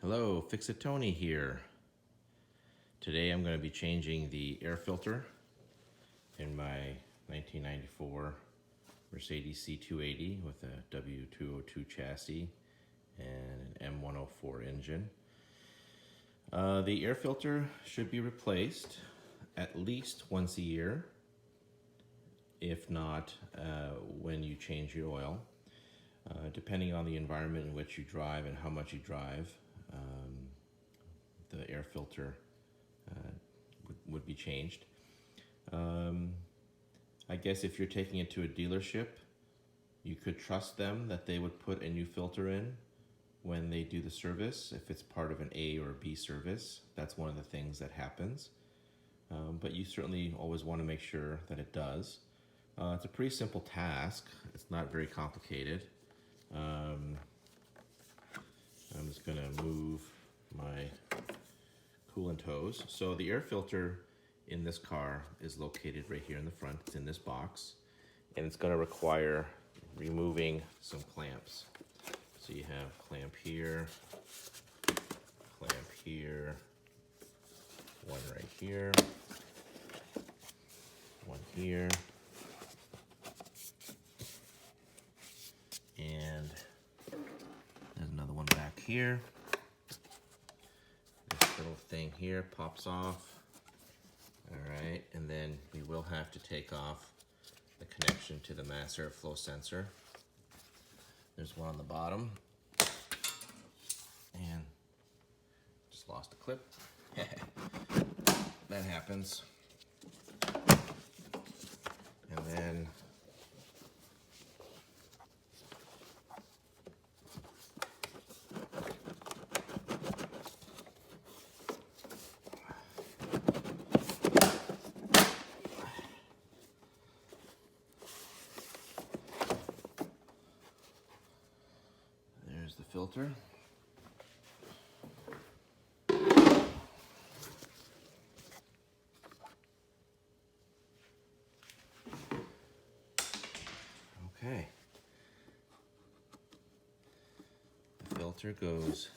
Hello, Fix-It-Tony here. Today I'm going to be changing the air filter in my 1994 Mercedes C280 with a W202 chassis and an M104 engine. The air filter should be replaced at least once a year, if not when you change your oil. Depending on the environment in which you drive and how much you drive, the air filter would be changed. I guess if you're taking it to a dealership, you could trust them that they would put a new filter in when they do the service. If it's part of an A or B service, that's one of the things that happens. But you certainly always want to make sure that it does. It's a pretty simple task. It's not very complicated. I'm just going to move my coolant hose. So the air filter in this car is located right here in the front. It's in this box, and it's going to require removing some clamps. So you have clamp here, one right here, one here, and there's another one back here. This little thing here pops off. Alright, and then we will have to take off the connection to the mass airflow sensor. There's one on the bottom. And just lost a clip. That happens. And then there's the filter. Okay. The filter goes,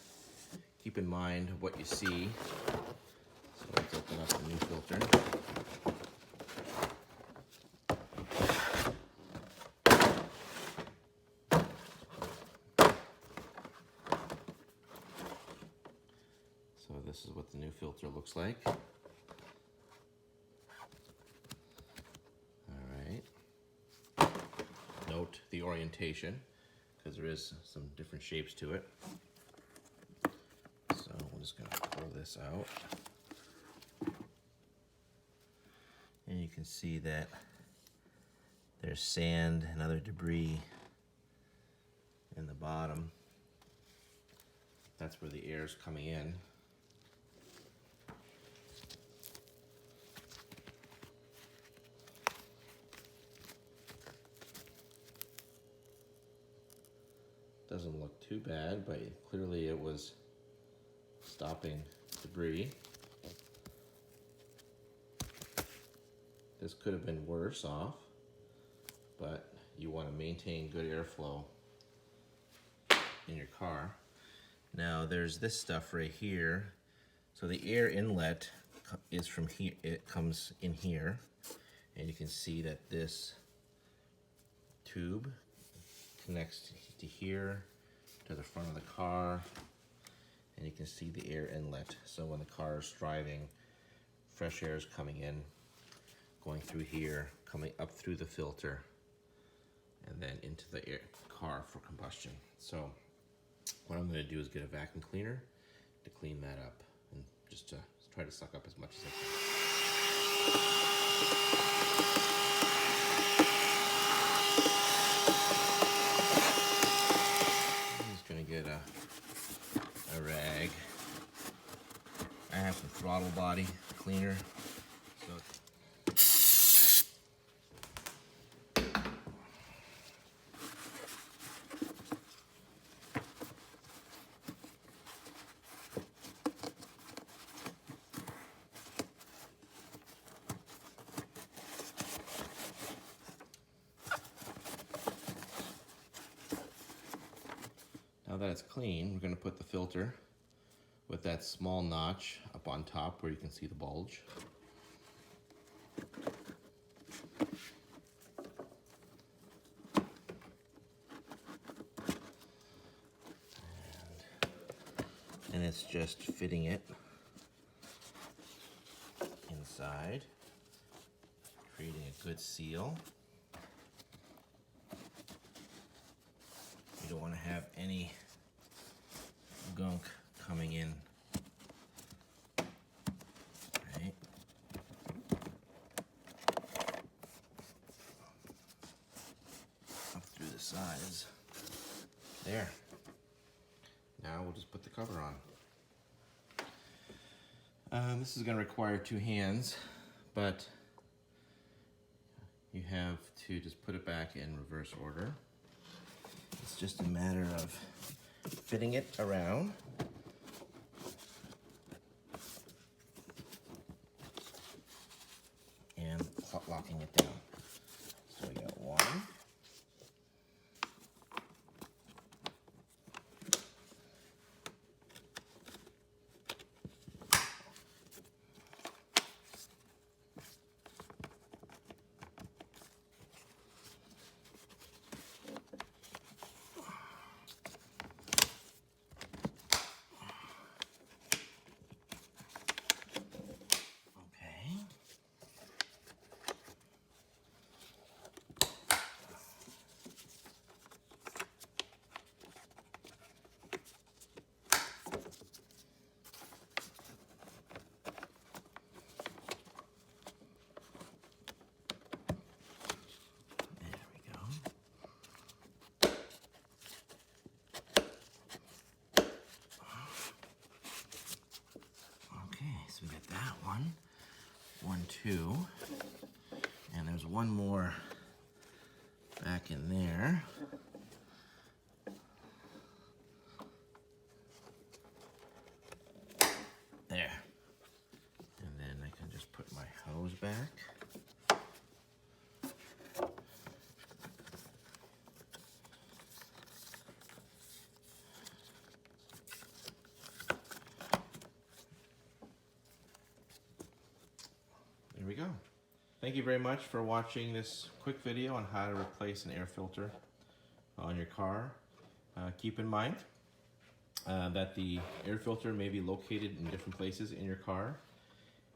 keep in mind what you see. So let's open up the new filter. So this is what the new filter looks like. Note the orientation, because there is some different shapes to it. So I'm just going to pull this out. And you can see that there's sand and other debris in the bottom. That's where the air is coming in. Doesn't look too bad, but clearly it was stopping debris. This could have been worse off, but you want to maintain good airflow in your car. Now there's this stuff right here. So the air inlet is from here, it comes in here, and you can see that this tube connects to here, to the front of the car, and you can see the air inlet. So when the car is driving, fresh air is coming in, going through here, coming up through the filter, and then into the car for combustion. So what I'm going to do is get a vacuum cleaner to clean that up, and just to try to suck up as much as I can. Get a rag. I have some throttle body cleaner. Now that it's clean, we're going to put the filter with that small notch up on top where you can see the bulge. And it's just fitting it inside, creating a good seal. You don't want to have any gunk coming in. Right. Up through the sides. There. Now we'll just put the cover on. This is going to require two hands, but you have to just put it back in reverse order. It's just a matter of fitting it around. And locking it down. So we got one. So we got that one, 1, 2, and there's one more back in there. There. And then I can just put my hose back. There we go. Thank you very much for watching this quick video on how to replace an air filter on your car. Keep in mind that the air filter may be located in different places in your car.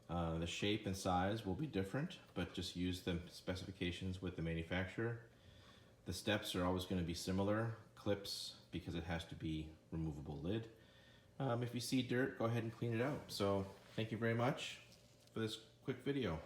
The shape and size will be different, but just use the specifications with the manufacturer. The steps are always going to be similar, clips, because it has to be removable lid. If you see dirt, go ahead and clean it out. So thank you very much for this quick video.